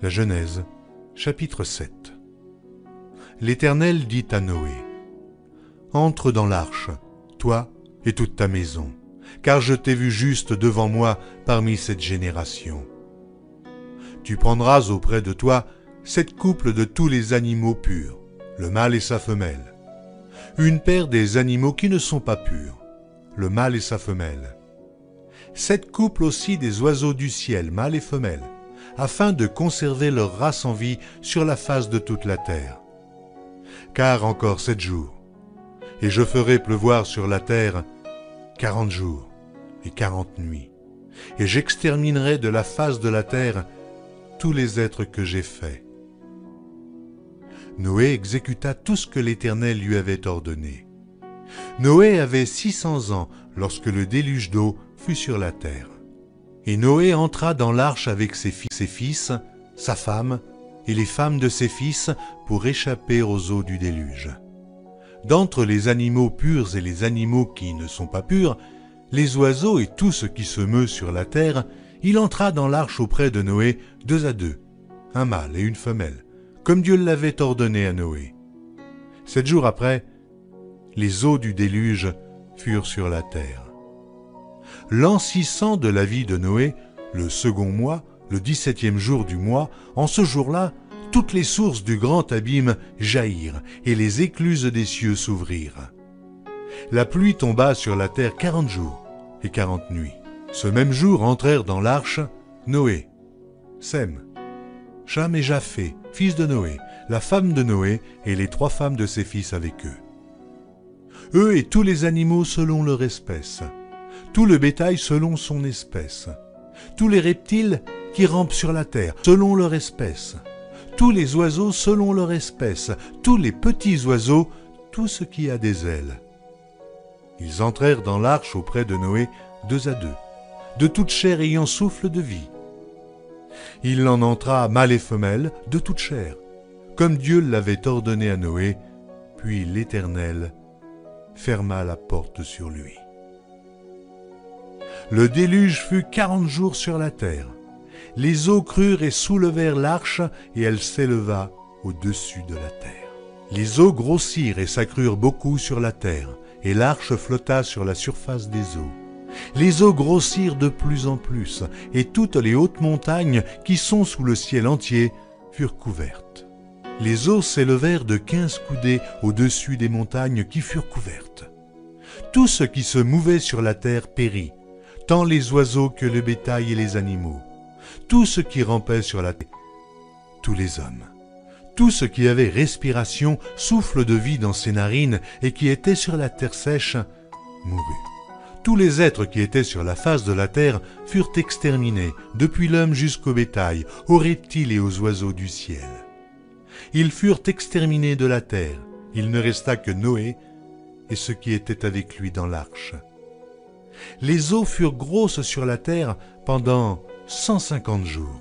La Genèse, chapitre 7. L'Éternel dit à Noé, « Entre dans l'arche, toi et toute ta maison, car je t'ai vu juste devant moi parmi cette génération. Tu prendras auprès de toi 7 couples de tous les animaux purs, le mâle et sa femelle, une paire des animaux qui ne sont pas purs, le mâle et sa femelle, 7 couples aussi des oiseaux du ciel, mâle et femelle, afin de conserver leur race en vie sur la face de toute la terre. Car encore 7 jours, et je ferai pleuvoir sur la terre 40 jours et 40 nuits, et j'exterminerai de la face de la terre tous les êtres que j'ai faits. » Noé exécuta tout ce que l'Éternel lui avait ordonné. Noé avait 600 ans lorsque le déluge d'eau fut sur la terre. Et Noé entra dans l'arche avec ses fils, sa femme et les femmes de ses fils pour échapper aux eaux du déluge. D'entre les animaux purs et les animaux qui ne sont pas purs, les oiseaux et tout ce qui se meut sur la terre, il entra dans l'arche auprès de Noé 2 à 2, un mâle et une femelle, comme Dieu l'avait ordonné à Noé. 7 jours après, les eaux du déluge furent sur la terre. L'an 600 de la vie de Noé, le second mois, le 17e jour du mois, en ce jour-là, toutes les sources du grand abîme jaillirent et les écluses des cieux s'ouvrirent. La pluie tomba sur la terre 40 jours et 40 nuits. Ce même jour entrèrent dans l'arche Noé, Sem, Cham et Japheth, fils de Noé, la femme de Noé et les 3 femmes de ses fils avec eux. Eux et tous les animaux selon leur espèce, tout le bétail selon son espèce, tous les reptiles qui rampent sur la terre selon leur espèce, tous les oiseaux selon leur espèce, tous les petits oiseaux, tout ce qui a des ailes. Ils entrèrent dans l'arche auprès de Noé 2 à 2, de toute chair ayant souffle de vie. Il en entra mâle et femelle de toute chair, comme Dieu l'avait ordonné à Noé, puis l'Éternel ferma la porte sur lui. Le déluge fut 40 jours sur la terre. Les eaux crurent et soulevèrent l'arche, et elle s'éleva au-dessus de la terre. Les eaux grossirent et s'accrurent beaucoup sur la terre, et l'arche flotta sur la surface des eaux. Les eaux grossirent de plus en plus, et toutes les hautes montagnes qui sont sous le ciel entier furent couvertes. Les eaux s'élevèrent de 15 coudées au-dessus des montagnes qui furent couvertes. Tout ce qui se mouvait sur la terre périt, tant les oiseaux que le bétail et les animaux, tout ce qui rampait sur la terre, tous les hommes, tout ce qui avait respiration, souffle de vie dans ses narines et qui était sur la terre sèche, mourut. Tous les êtres qui étaient sur la face de la terre furent exterminés, depuis l'homme jusqu'au bétail, aux reptiles et aux oiseaux du ciel. Ils furent exterminés de la terre, il ne resta que Noé et ceux qui étaient avec lui dans l'arche. Les eaux furent grosses sur la terre pendant 150 jours.